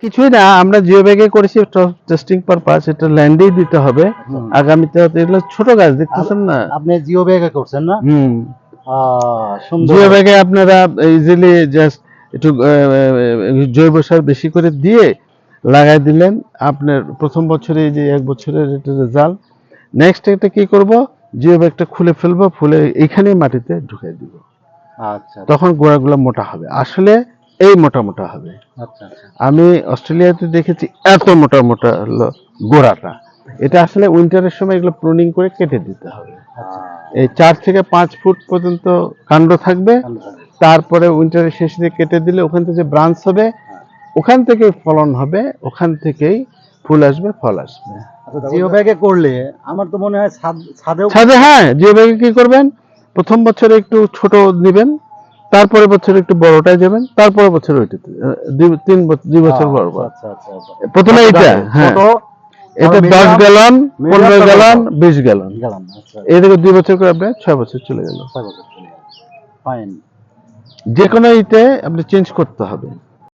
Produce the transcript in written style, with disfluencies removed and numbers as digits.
কিছুই না, আমরা জিও ব্যাগে করেছি টেস্টিং পারপাস, এটা ল্যান্ডেই দিতে হবে। আগামীতে এগুলো ছোট গাছ দেখতেছেন না। আপনি জিও ব্যাগে করছেন না? সুন্দর। জিও ব্যাগে আপনারা ইজিলি জাস্ট একটু জৈব সার বেশি করে দিয়ে লাগাই দিলেন, আপনার প্রথম বছরে এই যে 1 বছরের এটা রেজাল্ট। নেক্সট এটা কি করব, জিও ব্যাগটা খুলে ফেলবো, ফুলে এইখানেই মাটিতে ঢুকিয়ে দিব। আচ্ছা, তখন গোড়াগুলো মোটা হবে, আসলে এই মোটা মোটা হবে। আচ্ছা, আচ্ছা। আমি অস্ট্রেলিয়াতে দেখেছি এত মোটা মোটা হলো গোড়াটা। এটা আসলে উইন্টারের সময় এগুলো প্রুনিং করে কেটে দিতে হবে। এই 4 থেকে 5 ফুট পর্যন্ত কাণ্ড থাকবে, তারপরে উইন্টারের শেষ দিকে কেটে দিলে ওখান থেকে যে ব্রাঞ্চ হবে, ওখান থেকে ফলন হবে, ওখান থেকেই ফুল আসবে, ফল আসবে। জিও ব্যাগে করলে আমার তো মনে হয় ছাদেও ছাদে, হ্যাঁ, জিও ব্যাগে কি করবেন, প্রথম বছরে একটু ছোট দিবেন, তারপরে বছর একটু বড়টায় যাবেন, তারপরে বছর ওইটাতে 2 বছর পর পর। আচ্ছা, আচ্ছা, আচ্ছা। প্রথমে এটা, হ্যাঁ, এটা 10 গ্যালন, 15 গ্যালন, 20 গ্যালন, আচ্ছা, এই থেকে 2 বছর করে আপনার 6 বছর চলে গেল। ফাইন। যে কোনো ইতে আপনি চেঞ্জ করতে হবে।